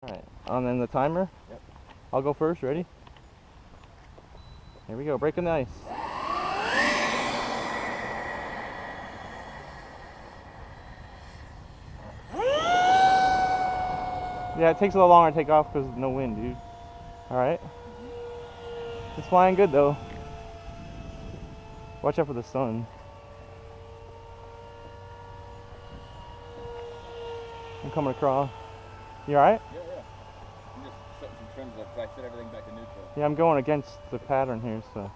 Alright, and then the timer? Yep. I'll go first, ready? Here we go, breaking the ice. Yeah, it takes a little longer to take off because no wind, dude. Alright. It's flying good though. Watch out for the sun. I'm coming across. You alright? Yeah. I'm just setting some trims up because I set everything back to neutral. Yeah, I'm going against the pattern here, so.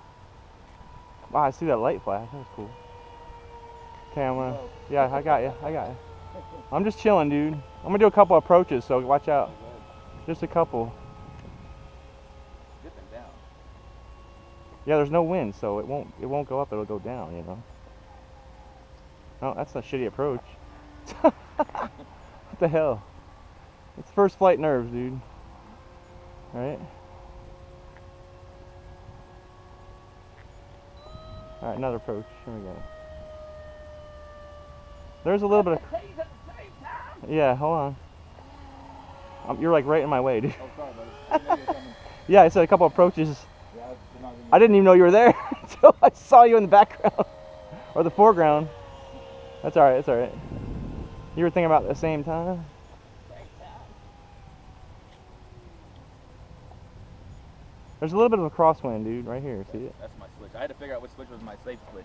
Wow, I see that light flash. That was cool. Okay, I'm gonna. Yeah, I got you. I'm just chilling, dude. I'm gonna do a couple approaches, so watch out. Just a couple. Dipping down. Yeah, there's no wind, so it won't go up. It'll go down, you know. Oh, that's a shitty approach. What the hell? It's first flight nerves, dude. Right? Alright, another approach. Here we go. There's a little bit of... Yeah, hold on. You're like right in my way, dude. Oh, sorry, buddy. I didn't know you were coming. Yeah, I said a couple approaches. Yeah, I didn't even know you were there until I saw you in the background. Or the foreground. That's alright, it's alright. You were thinking about it at the same time? There's a little bit of a crosswind, dude, right here. See it? That's my switch. I had to figure out which switch was my safe switch.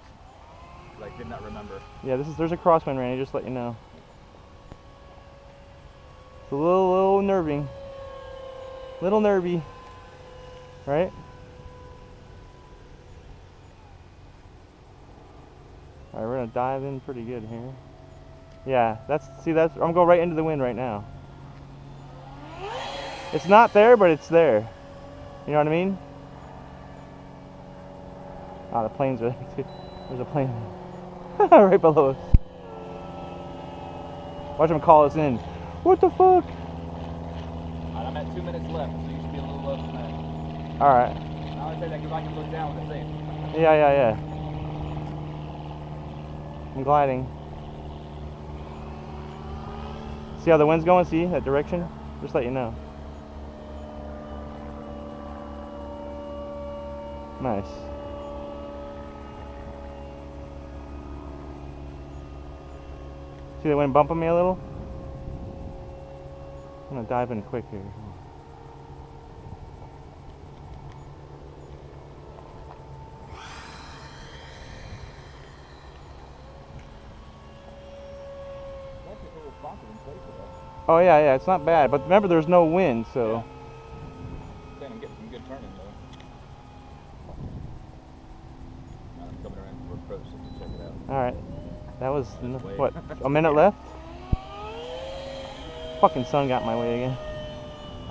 Because I did not remember. Yeah, there's a crosswind, Randy, just to let you know. It's a little nerving. Little nervy. Right? Alright, we're gonna dive in pretty good here. Yeah, I'm going right into the wind right now. It's not there, but it's there. You know what I mean? Ah, the plane's right too. There's a plane right below us. Watch them call us in. What the fuck? Alright, I'm at 2 minutes left, so you should be a little less than that. Alright. I only say that because I can look down with the safe. Yeah. I'm gliding. See how the wind's going? See that direction? Just let you know. Nice. See the wind bumping me a little? I'm gonna dive in quick here. Oh yeah, it's not bad, but remember there's no wind, so. Yeah. I'm getting some good turning though. I'm coming around for approach so you can check it out. Alright. That was, what, a minute left? Fucking sun got in my way again.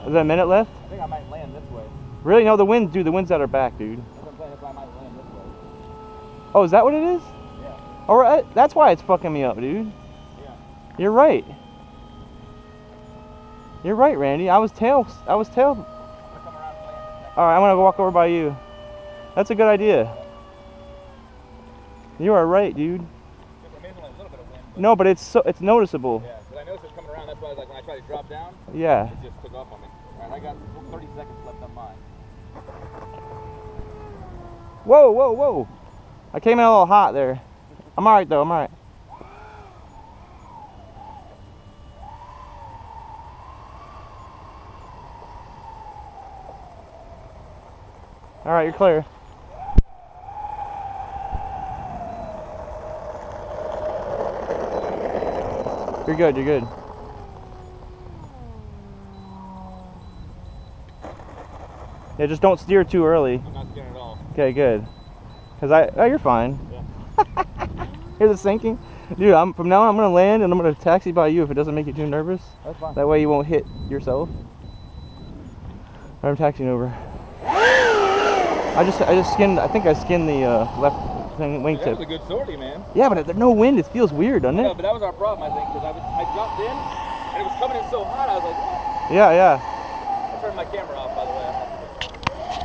Is that a minute left? I think I might land this way. Really? No, the wind, dude, the wind's at our back, dude. That's what I'm saying, that's why I might land this way. Oh, is that what it is? Yeah. Alright, that's why it's fucking me up, dude. Yeah. You're right. You're right, Randy. I was tailed. I'm gonna come around and land this next. Alright, I'm gonna go walk over by you. That's a good idea. You are right, dude. Maybe only a little bit of wind. No, but it's noticeable. Yeah, because I noticed it coming around. That's why I was like, when I tried to drop down, Yeah. it just took off on me. Alright, I got 30 seconds left on mine. Whoa. I came in a little hot there. I'm alright though, I'm alright. Alright, you're clear. You're good. Yeah, just don't steer too early. I'm not scared at all. Okay, good. You're fine. Yeah. Hear the sinking? Dude, from now on I'm gonna land and I'm gonna taxi by you if it doesn't make you too nervous. That's fine. That way you won't hit yourself. I'm taxiing over. I think I skinned the left wingtip. That was a good sortie, man. Yeah, but there's no wind. It feels weird, doesn't No, it? but that was our problem, I think, because I dropped in and it was coming in so hot. I was like, what? Yeah. I turned my camera off.